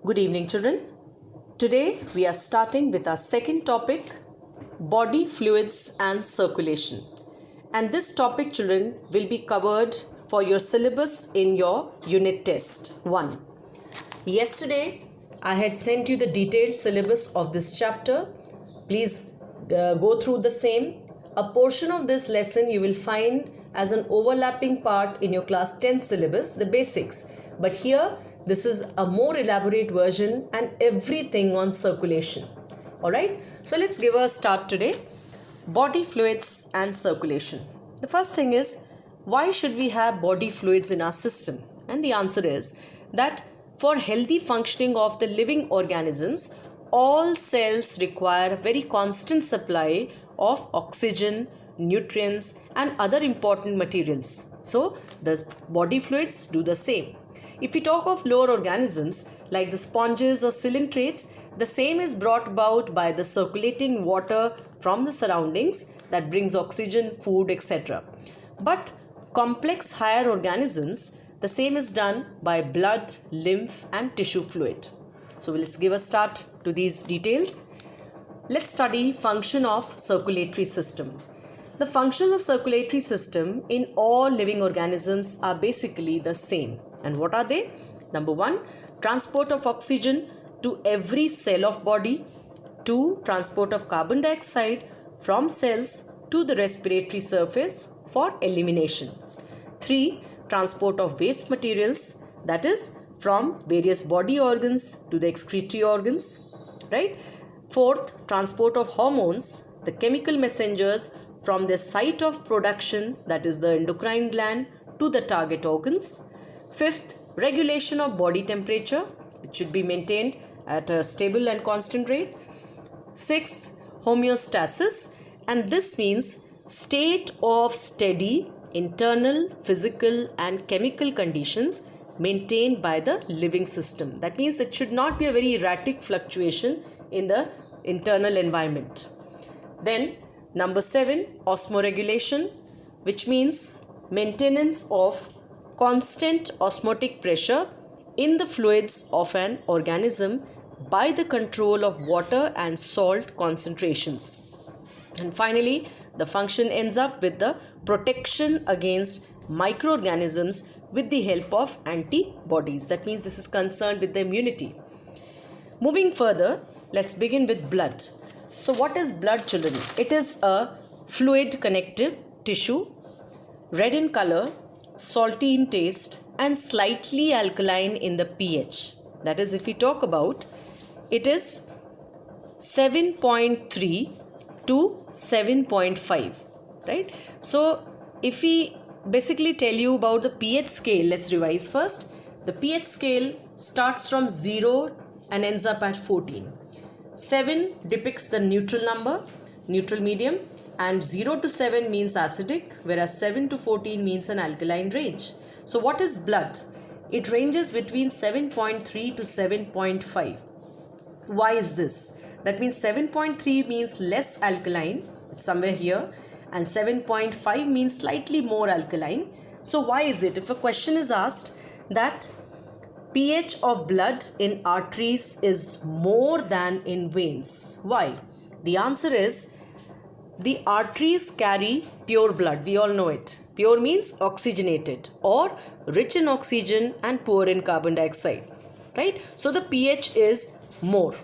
Good evening, children. Today we are starting with our second topic, body fluids and circulation. And this topic, children, will be covered for your syllabus in your unit test 1. Yesterday, I had sent you the detailed syllabus of this chapter. Please go through the same. A portion of this lesson you will find as an overlapping part in your class 10 syllabus, the basics. But here, this is a more elaborate version and everything on circulation. Alright, so let's give a start today. Body fluids and circulation. The first thing is, why should we have body fluids in our system? And the answer is that for healthy functioning of the living organisms, all cells require a very constant supply of oxygen, nutrients and other important materials. So the body fluids do the same. If we talk of lower organisms like the sponges or coelentrates, the same is brought about by the circulating water from the surroundings that brings oxygen, food, etc. But complex higher organisms, the same is done by blood, lymph and tissue fluid. So let's give a start to these details. Let's study function of circulatory system. The functions of circulatory system in all living organisms are basically the same. And what are they? Number 1, transport of oxygen to every cell of body. 2, transport of carbon dioxide from cells to the respiratory surface for elimination. 3, transport of waste materials, that is from various body organs to the excretory organs, right? 4th, transport of hormones, the chemical messengers from their site of production, that is the endocrine gland, to the target organs. 5th, regulation of body temperature, it should be maintained at a stable and constant rate. 6th, homeostasis, and this means state of steady internal, physical and chemical conditions maintained by the living system. That means it should not be a very erratic fluctuation in the internal environment. Then number 7, osmoregulation, which means maintenance of constant osmotic pressure in the fluids of an organism by the control of water and salt concentrations. And finally, the function ends up with the protection against microorganisms with the help of antibodies. That means this is concerned with the immunity. Moving further, let's begin with blood. So what is blood, children? It is a fluid connective tissue, red in color, salty in taste and slightly alkaline in the pH. That is, if we talk about, it is 7.3 to 7.5, right? So if we basically tell you about the pH scale, let's revise first. The pH scale starts from 0 and ends up at 14. 7 depicts the neutral number, neutral medium, and 0 to 7 means acidic, whereas 7 to 14 means an alkaline range. So what is blood? It ranges between 7.3 to 7.5. Why is this? That means 7.3 means less alkaline, it's somewhere here, and 7.5 means slightly more alkaline. So why is it? If a question is asked that pH of blood in arteries is more than in veins, why? The answer is the arteries carry pure blood. We all know it. Pure means oxygenated or rich in oxygen and poor in carbon dioxide, right? So the pH is more,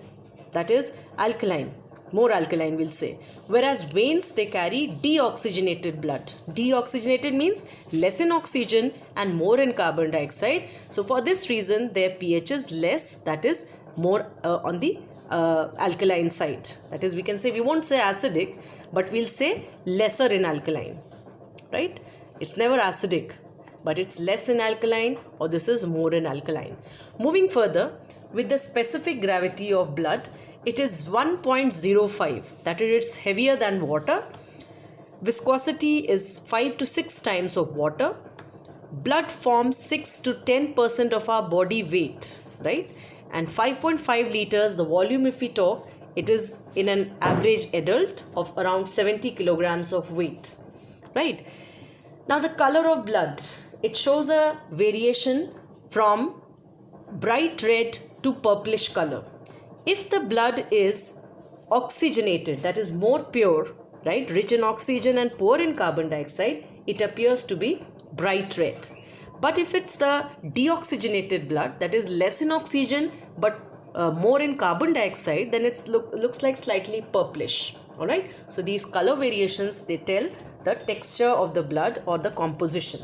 that is alkaline, more alkaline we'll say. Whereas veins, they carry deoxygenated blood. Deoxygenated means less in oxygen and more in carbon dioxide. So for this reason, their pH is less, that is more on the alkaline side. That is, we can say, we won't say acidic, but we'll say lesser in alkaline, right? It's never acidic, but it's less in alkaline, or this is more in alkaline. Moving further, with the specific gravity of blood, it is 1.05, that is, it's heavier than water. Viscosity is 5 to 6 times of water. Blood forms 6 to 10% of our body weight, right? And 5.5 liters, the volume if we talk, it is in an average adult of around 70 kilograms of weight, right? Now the color of blood, it shows a variation from bright red to purplish color. If the blood is oxygenated, that is more pure, right, rich in oxygen and poor in carbon dioxide, it appears to be bright red. But if it's the deoxygenated blood, that is less in oxygen but more in carbon dioxide, then it looks like slightly purplish. All right. So these color variations, they tell the texture of the blood or the composition.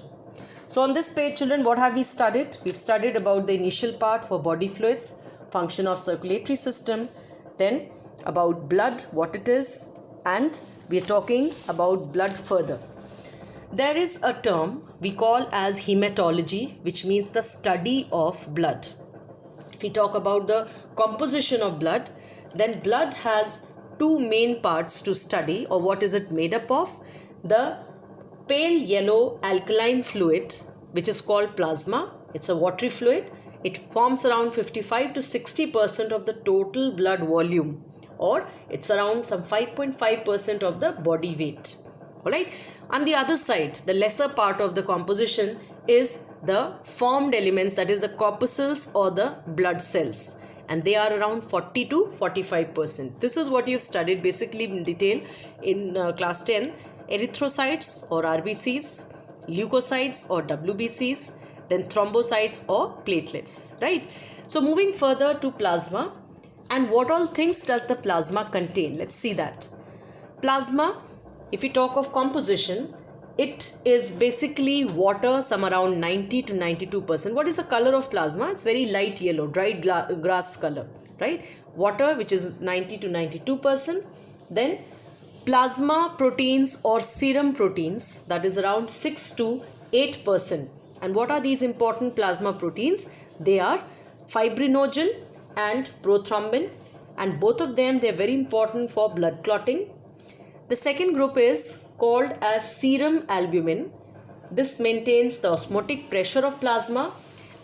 So on this page, children, what have we studied? We've studied about the initial part for body fluids, function of circulatory system, then about blood, what it is, and we are talking about blood further. There is a term we call as hematology, which means the study of blood. If we talk about the composition of blood, then blood has two main parts to study, or what is it made up of? The pale yellow alkaline fluid, which is called plasma. It's a watery fluid. It forms around 55 to 60% of the total blood volume, or it's around some 5.5% of the body weight. Alright. On the other side, the lesser part of the composition is the formed elements, that is the corpuscles or the blood cells, and they are around 40 to 45%. This is what you've studied basically in detail in class 10. Erythrocytes or RBCs, leukocytes or WBCs, then thrombocytes or platelets, right? So moving further to plasma, and what all things does the plasma contain? Let's see that. Plasma, if we talk of composition, it is basically water, some around 90 to 92%. What is the color of plasma? It's very light yellow, dried grass color, right? Water, which is 90 to 92%. Then plasma proteins or serum proteins, that is around 6 to 8%. And what are these important plasma proteins? They are fibrinogen and prothrombin, and both of them, they are very important for blood clotting. The second group is called as serum albumin. This maintains the osmotic pressure of plasma.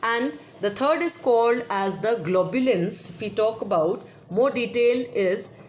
And the third is called as the globulins. If we talk about more detail, is